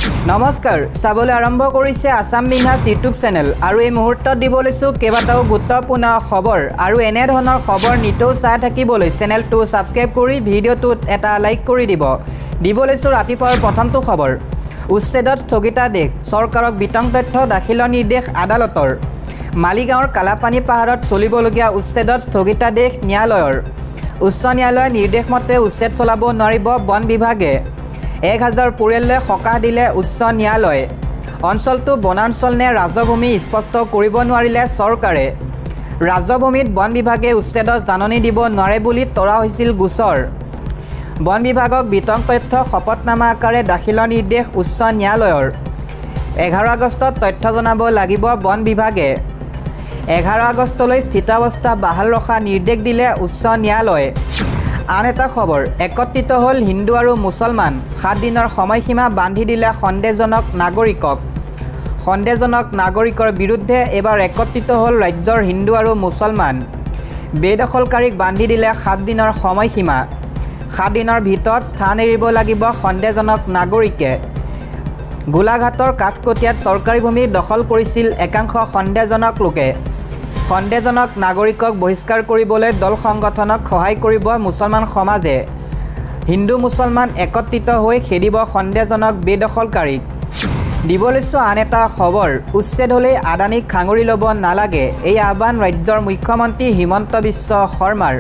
নমস্কাৰ চাবলৈ আৰম্ভ কৰিছে আসাম বিন্যাস ইউটিউব চেনেল আৰু এই মুহূৰ্তত দিব লৈছো কেইবাটাও গুৰুত্বপূৰ্ণ খবৰ আৰু এনে ধৰণৰ খবৰ নিতৌ চাই থাকিবলৈ চেনেলটো সাবস্ক্ৰাইব কৰি ভিডিঅ'টোত এটা লাইক কৰি দিব লৈছো ৰাতিপুৱাৰ প্ৰথমটো খবৰ উচ্ছেদত স্থগিতাদেশ চৰকাৰক বিতং তথ্য দাখিলৰ নিৰ্দেশ আদালতৰ মালিগাঁৱৰ কালাপানী পাহাৰত চলিবলগীয়া উচ্ছেদত স্থগিতাদেশ ন্যায়ালয়ৰ উচ্চ ন্যায়ালয়ৰ নিৰ্দেশ মতে উচ্ছেদ চলাব নোৱাৰিব বন বিভাগে 1000 পৰিয়াললৈ সকাহ দিলে উচ্চ ন্যায়ালয় অঞ্চলটো বনাঞ্চল নে ৰাজভূমি স্পষ্ট কৰিব নোৱাৰিলে চৰকাৰে ৰাজভূমিত বন বিভাগে উচ্ছেদৰ জাননী দিব নোৱাৰে বুলি তৰা হৈছিল গোচৰ বন বিভাগক বিতং তথ্য শপতনামা আকাৰে দাখিলৰ নিৰ্দেশ উচ্চ ন্যায়ালয়ৰ 11 আগষ্টত তথ্য জনাব লাগিব বন বিভাগে 11 আগষ্টলৈ স্থিতাৱস্থা বাহাল ৰখা নিৰ্দেশ দিলে উচ্চ ন্যায়ালয় আন এটা খবৰ একত্ৰিত হল হিন্দু আৰু মুছলমান 7 দিনৰ সময়সীমা বান্ধি দিলে সন্দেহজনক নাগৰিকৰ বিৰুদ্ধে এবাৰ একত্ৰিত হল ৰাজ্যৰ হিন্দু আৰু মুছলমান বেদখলকাৰীক বান্ধি দিলে 7 দিনৰ সময়সীমা 7 দিনৰ ভিতৰত স্থান এৰিব লাগিব সন্দেহজনক নাগৰিকে গোলাঘাটৰ কাঠকটীয়াত চৰকাৰী ভূমি দখল কৰিছিল একাংশ সন্দেহজনক লোকে সন্দেহজনক নাগৰিকক বহিষ্কাৰ কৰিবলৈ দল সংগঠনক সহায় কৰিব মুছলমান সমাজে হিন্দু মুছলমান একত্ৰিত হৈ খেদিব সন্দেহজনক বেদখলকাৰীক দিবলৈছো আন এটা খবৰ উচ্ছেদ হ'লেই আদানীক খাঙৰি ল'ব নালাগে এই আহ্বান ৰাজ্যৰ মুখ্যমন্ত্ৰী হিমন্ত বিশ্ব শৰ্মাৰ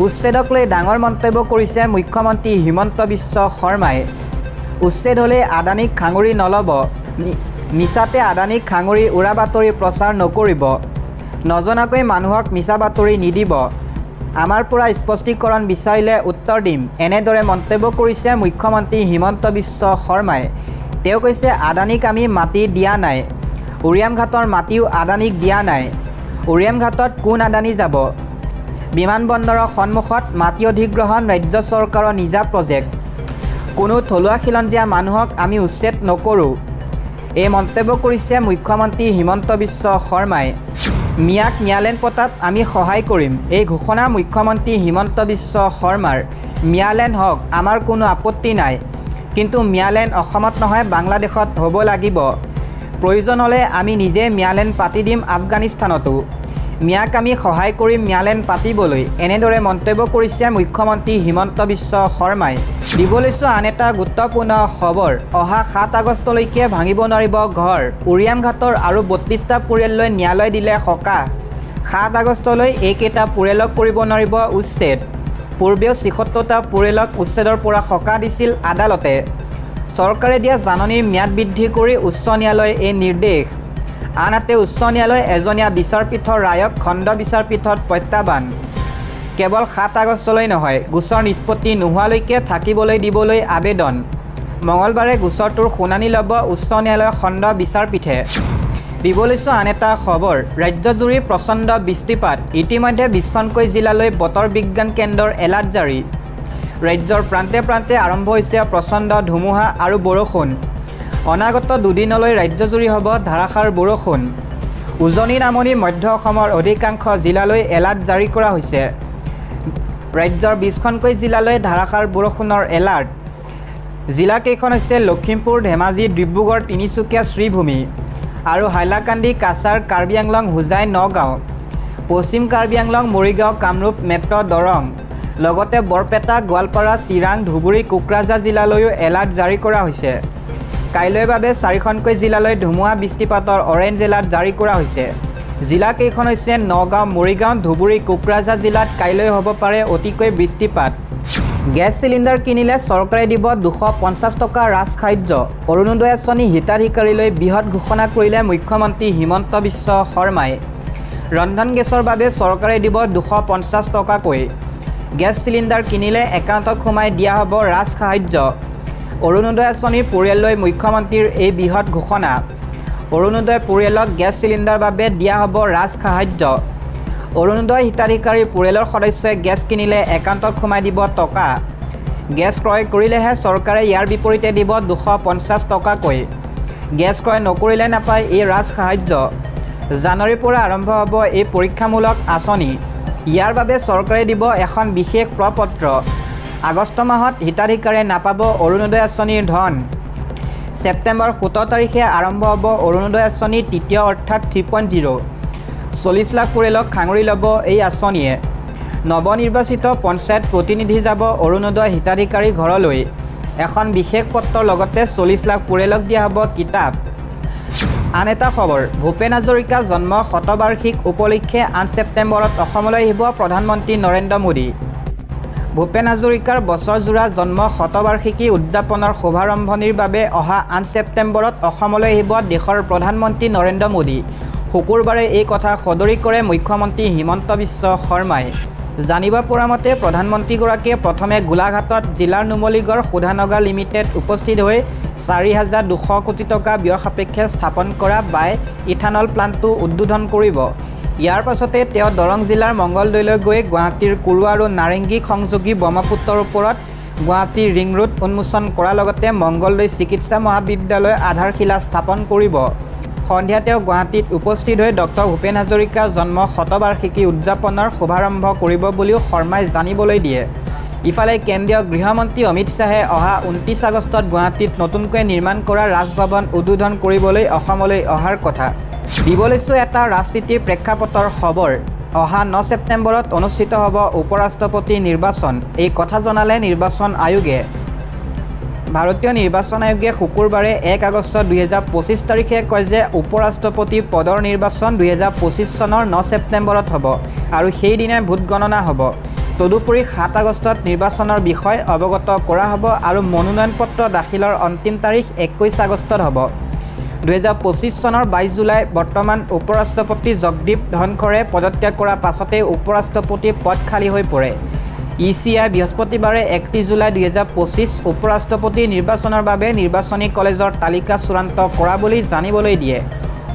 উচ্ছেদক লৈ ডাঙৰ মন্তব্য কৰিছে মুখ্যমন্ত্ৰী হিমন্ত বিশ্ব শৰ্মাই উচ্ছেদ হ'লেই আদানীক খাঙৰি নল'ব মিছাতে আদানীক খাঙৰি উৰা বাতৰি প্ৰচাৰ নকৰিব নজনাকৈ মানুহক মিছা বাতৰি নিদিব আমাৰ পৰা স্পষ্টীকৰণ বিচাৰিলে উত্তৰ দিম এনেদৰে মন্তব্য কৰিছে মুখ্যমন্ত্ৰী হিমন্ত বিশ্ব শৰ্মাই তেওঁ কৈছে আদানীক আমি মাটি দিয়া নাই উৰিয়াম ঘাটৰ মাটিও আদানীক দিয়া নাই উৰিয়াম ঘাটত কোন আদানী যাব বিমানবন্দৰৰ সন্মুখত মাটি অধিগ্ৰহণ ৰাজ্য চৰকাৰৰ নিজা প্ৰজেক্ট কোনো থলুৱা খিলঞ্জীয়া মানুহক আমি উচ্ছেদ নকৰোঁ এই মন্তব্য কৰিছে মুখ্যমন্ত্ৰী হিমন্ত বিশ্ব শৰ্মাই মিয়াক ন্যায়ালয় পতাত আমি সহায় কৰিম এই ঘোষণা মুখ্যমন্ত্ৰী হিমন্ত বিশ্ব শৰ্মাৰ ন্যায়ালয় হওক আমাৰ কোনো আপত্তি নাই কিন্তু ন্যায়ালয় অসমত নহয় বাংলাদেশত হ'ব লাগিব প্ৰয়োজন হ'লে আমি নিজে ন্যায়ালয় পাতি দিম আফগানিস্তানতো মিয়াক আমি সহায় কৰিম ন্যায়ালয় পাতিবলৈ এনেদৰে মন্তব্য কৰিছে মুখ্যমন্ত্ৰী হিমন্ত বিশ্ব শৰ্মাই দিবলৈছো আন এটা গুৰুত্বপূৰ্ণ খবৰ অহা 7 আগষ্টলৈকে ভাঙিব নোৱাৰিব ঘৰ উৰিয়াম ঘাটৰ আৰু 32টা পৰিয়াললৈ ন্যায়ালয় দিলে সকাহ 7 আগষ্টলৈ এইকেইটা পৰিয়ালক কৰিব নোৱাৰিব উচ্ছেদ পূৰ্বেও 76টা পৰিয়ালক উচ্ছেদৰ পৰা সকাহ দিছিল আদালতে চৰকাৰে দিয়া জাননীৰ ম্যাদ বৃদ্ধি কৰি উচ্চ ন্যায়ালয়ে এই নিৰ্দেশ আনহাতে উচ্চ ন্যায়ালয়ে এজনীয়া বিচাৰপীঠৰ ৰায়ক খণ্ড বিচাৰপীঠত প্ৰত্যাহ্বান কেৱল 7 আগষ্টলৈ নহয় গোচৰ নিষ্পত্তি নোহোৱালৈকে থাকিবলৈ দিবলৈ আবেদন মঙলবাৰে গোচৰটোৰ শুনানি ল'ব উচ্চ ন্যায়ালয়ৰ খণ্ড বিচাৰপীঠে দিবলৈছো আন এটা খবৰ ৰাজ্যজুৰি প্ৰচণ্ড বৃষ্টিপাত ইতিমধ্যে 20খনকৈ জিলালৈ বতৰ বিজ্ঞান কেন্দ্ৰৰ এলাৰ্ট জাৰি ৰাজ্যৰ প্ৰান্তে প্ৰান্তে আৰম্ভ হৈছে প্ৰচণ্ড ধুমুহা আৰু বৰষুণ অনাগত দুদিনলৈ ৰাজ্যজুৰি হ'ব ধাৰাসাৰ বৰষুণ উজনি নামনি মধ্য অসমৰ অধিকাংশ জিলালৈ এলাৰ্ট জাৰি কৰা হৈছে ৰাজ্যৰ 20খনকৈ জিলালৈ ধাৰাসাৰ বৰষুণৰ এলাৰ্ট জিলাকেইখন হৈছে লখিমপুৰ ধেমাজি ডিব্ৰুগড় তিনিচুকীয়া শ্ৰীভূমি আৰু হাইলাকান্দি কাছাৰ কাৰ্বি আংলং হোজাই নগাঁও পশ্চিম কাৰ্বি আংলং মৰিগাঁও কামৰূপ মেট্ৰ দৰং লগতে বৰপেটা গোৱালপাৰা চিৰাং ধুবুৰী কোকৰাঝাৰ জিলালৈও এলাৰ্ট জাৰি কৰা হৈছে কাইলৈৰ বাবে 4খনকৈ জিলালৈ ধুমুহা বৃষ্টিপাতৰ অৰেঞ্জ এলাৰ্ট জাৰি কৰা হৈছে জিলাকেইখন হৈছে নগাঁও মৰিগাঁও ধুবুৰী কোকৰাঝাৰ জিলাত কাইলৈ হ'ব পাৰে অতিকৈ বৃষ্টিপাত গেছ চিলিণ্ডাৰ কিনিলে চৰকাৰে দিব 250 টকা ৰাজসাহায্য অৰুণোদয় আঁচনি হিতাধিকাৰীলৈ বৃহৎ ঘোষণা কৰিলে মুখ্যমন্ত্ৰী হিমন্ত বিশ্ব শৰ্মাই ৰন্ধন গেছৰ বাবে চৰকাৰে দিব 250 টকাকৈ গেছ চিলিণ্ডাৰ কিনিলে একাউণ্টত সোমাই দিয়া হ'ব ৰাজসাহায্য অৰুণোদয় আঁচনিৰ পৰিয়াললৈ মুখ্যমন্ত্ৰীৰ এই বৃহৎ ঘোষণা অৰুণোদয় পৰিয়ালক গেছ চিলিণ্ডাৰৰ বাবে দিয়া হ'ব ৰাজসাহায্য অৰুণোদয় হিতাধিকাৰীৰ পৰিয়ালৰ সদস্যই গেছ কিনিলে একাউণ্টত সোমাই দিব টকা গেছ ক্ৰয় কৰিলেহে চৰকাৰে ইয়াৰ বিপৰীতে দিব 250 টকাকৈ গেছ ক্ৰয় নকৰিলে নাপায় এই ৰাজসাহায্য জানুৱাৰীৰ পৰা আৰম্ভ হ'ব এই পৰীক্ষামূলক আঁচনি ইয়াৰ বাবে চৰকাৰে দিব এখন বিশেষ প্ৰপত্ৰ আগষ্ট মাহত হিতাধিকাৰীয়ে নাপাব অৰুণোদয় আঁচনিৰ ধন ছেপ্টেম্বৰ 17 তাৰিখে আৰম্ভ হ'ব অৰুণোদয় আঁচনিৰ তৃতীয় অৰ্থাৎ 3.0 40 লাখ পৰিয়ালক সাঙুৰি ল'ব এই আঁচনিয়ে নৱনিৰ্বাচিত পঞ্চায়ত প্ৰতিনিধি যাব অৰুণোদয় হিতাধিকাৰী ঘৰলৈ এখন বিশেষ পত্ৰৰ লগতে 40 লাখ পৰিয়ালক দিয়া হ'ব কিতাপ আন এটা খবৰ ভূপেন হাজৰিকা জন্ম শতবাৰ্ষিক উপলক্ষে 8 ছেপ্টেম্বৰত অসমলৈ আহিব প্ৰধানমন্ত্ৰী নৰেন্দ্ৰ মোদী ভূপেন হাজৰিকাৰ বছৰজোৰা জন্ম শতবাৰ্ষিকী উদযাপনৰ শুভাৰম্ভণিৰ বাবে অহা 8 ছেপ্টেম্বৰত অসমলৈ আহিব দেশৰ প্ৰধানমন্ত্ৰী নৰেন্দ্ৰ মোদী শুকুৰবাৰে এই কথা সদৰি কৰে মুখ্যমন্ত্ৰী হিমন্ত বিশ্ব শৰ্মাই জানিব পৰা মতে প্ৰধানমন্ত্ৰীগৰাকীয়ে প্ৰথমে গোলাঘাটত জিলাৰ নুমলীগড় শোধানগৰ লিমিটেড উপস্থিত হৈ 4,200 কোটি টকা ব্যয় সাপেক্ষে স্থাপন কৰা বাই ইথানল প্লাণ্টটো উদ্বোধন কৰিব ইয়াৰ পাছতে তেওঁ দৰং জিলাৰ মংগলদৈলৈ গৈ গুৱাহাটীৰ কুৰু আৰু নাৰেংগী সংযোগী ব্ৰহ্মপুত্ৰৰ ওপৰত গুৱাহাটীৰ ৰিং ৰোড উন্মোচন কৰাৰ লগতে মংগলদৈ চিকিৎসা মহাবিদ্যালয় আধাৰশিলা স্থাপন কৰিব সন্ধিয়া তেওঁ গুৱাহাটীত উপস্থিত হৈ ডক্টৰ ভূপেন হাজৰিকাৰ জন্ম শতবাৰ্ষিকী উদযাপনৰ শুভাৰম্ভ কৰিব বুলিও শৰ্মাই জানিবলৈ দিয়ে ইফালে কেন্দ্ৰীয় গৃহমন্ত্ৰী অমিত শ্বাহে অহা 29 আগষ্টত গুৱাহাটীত নতুনকৈ নিৰ্মাণ কৰা ৰাজভৱন উদ্বোধন কৰিবলৈ অসমলৈ অহাৰ কথা দিবলৈছো এটা ৰাজনীতিৰ প্ৰেক্ষাপটৰ খবৰ অহা 9 ছেপ্টেম্বৰত অনুষ্ঠিত হ'ব উপৰাষ্ট্ৰপতি নিৰ্বাচন এই কথা জনালে নিৰ্বাচন আয়োগে ভাৰতীয় নিৰ্বাচন আয়োগে শুকুৰবাৰে 1 আগষ্ট 2025 তাৰিখে কয় যে উপৰাষ্ট্ৰপতি পদৰ নিৰ্বাচন 2025 চনৰ 9 ছেপ্টেম্বৰত হ'ব আৰু সেই দিনাই ভোট গণনা হ'ব তদুপৰি 7 আগষ্টত নিৰ্বাচনৰ বিষয় অৱগত কৰা হ'ব আৰু মনোনয়ন পত্ৰ দাখিলৰ অন্তিম তাৰিখ 21 আগষ্টত হ'ব 2025 চনৰ 22 জুলাই বৰ্তমান উপৰাষ্ট্ৰপতি জগদীপ ধনখৰে পদত্যাগ কৰাৰ পাছতে উপৰাষ্ট্ৰপতি পদ খালী হৈ পৰে ইচিআই বৃহস্পতিবাৰে 31 জুলাই 2025 উপৰাষ্ট্ৰপতি নিৰ্বাচনৰ বাবে নিৰ্বাচনী কলেজৰ তালিকা চূড়ান্ত কৰা বুলি জানিবলৈ দিয়ে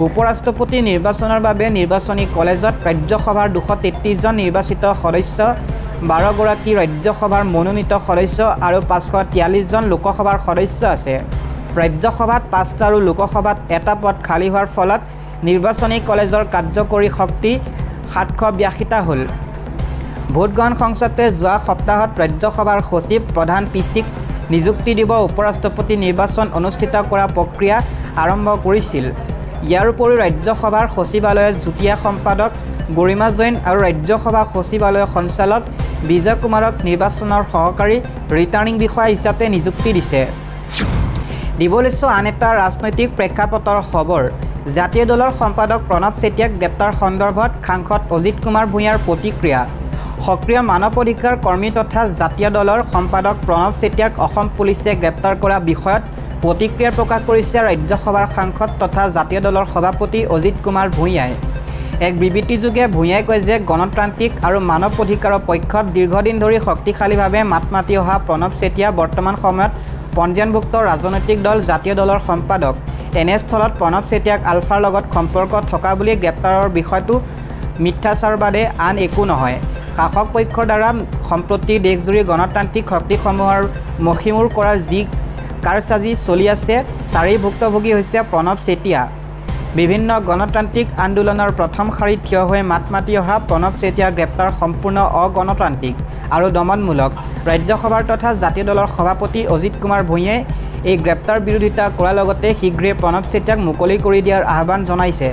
উপৰাষ্ট্ৰপতি নিৰ্বাচনৰ বাবে নিৰ্বাচনী কলেজত ৰাজ্যসভাৰ 233 জন নিৰ্বাচিত সদস্য 12 গৰাকী ৰাজ্যসভাৰ মনোনীত সদস্য আৰু 543 জন লোকসভাৰ সদস্য আছে ৰাজ্যসভাত 5টা আৰু লোকসভাত এটা পদ খালী হোৱাৰ ফলত নিৰ্বাচনী কলেজৰ কাৰ্যকৰী শক্তি 782টা হ'ল ভোটগ্ৰহণ সংসদে যোৱা সপ্তাহত ৰাজ্যসভাৰ সচিব প্ৰধান পিচিক নিযুক্তি দিব উপৰাষ্ট্ৰপতি নিৰ্বাচন অনুষ্ঠিত কৰা প্ৰক্ৰিয়া আৰম্ভ কৰিছিল ইয়াৰ উপৰি ৰাজ্যসভাৰ সচিবালয়ৰ যুটীয়া সম্পাদক গৰিমা জৈন আৰু ৰাজ্যসভা সচিবালয়ৰ সঞ্চালক বিজয় কুমাৰক নিৰ্বাচনৰ সহকাৰী ৰিটাৰ্নিং বিষয়া হিচাপে নিযুক্তি দিছে দিবলৈছো আন এটা ৰাজনৈতিক প্ৰেক্ষাপটৰ খবৰ জাতীয় দলৰ সম্পাদক প্ৰণৱ চেতিয়াক গ্ৰেপ্তাৰ সন্দৰ্ভত সাংসদ অজিত কুমাৰ ভূঞাৰ প্ৰতিক্ৰিয়া সক্ৰিয় মানৱ অধিকাৰ কৰ্মী তথা জাতীয় দলৰ সম্পাদক প্ৰণৱ চেতিয়াক অসম পুলিচে গ্ৰেপ্তাৰ কৰা বিষয়ত প্ৰতিক্ৰিয়া প্ৰকাশ কৰিছে ৰাজ্যসভাৰ সাংসদ তথা জাতীয় দলৰ সভাপতি অজিত কুমাৰ ভূঞাই এক বিবৃতিযোগে ভূঞাই কয় যে গণতান্ত্ৰিক আৰু মানৱ অধিকাৰৰ পক্ষত দীৰ্ঘদিন ধৰি শক্তিশালীভাৱে মাত মাতি অহা প্ৰণৱ চেতিয়া বৰ্তমান সময়ত পঞ্জীয়নভুক্ত ৰাজনৈতিক দল জাতীয় দলৰ সম্পাদক এনেস্থলত প্ৰণৱ চেতিয়াক আলফাৰ লগত সম্পৰ্ক থকা বুলি গ্ৰেপ্তাৰৰ বিষয়টো মিথ্যাচাৰ বাদে আন একো নহয় শাসক পক্ষৰ দ্বাৰা সম্প্ৰতি দেশজুৰি গণতান্ত্ৰিক শক্তিসমূহৰ মষিমূৰ কৰা যি কাৰসাজি চলি আছে তাৰেই ভুক্তভোগী হৈছে প্ৰণৱ চেতিয়া বিভিন্ন গণতান্ত্ৰিক আন্দোলনৰ প্ৰথম শাৰীত থিয় হৈ মাত মাতি অহা প্ৰণৱ চেতিয়াৰ গ্ৰেপ্তাৰ সম্পূৰ্ণ অগণতান্ত্ৰিক আৰু দমনমূলক ৰাজ্যসভাৰ তথা জাতীয় দলৰ সভাপতি অজিত কুমাৰ ভূঞাই এই গ্ৰেপ্তাৰ বিৰোধিতা কৰাৰ লগতে শীঘ্ৰে প্ৰণৱ চেতিয়াক মুকলি কৰি দিয়াৰ আহ্বান জনাইছে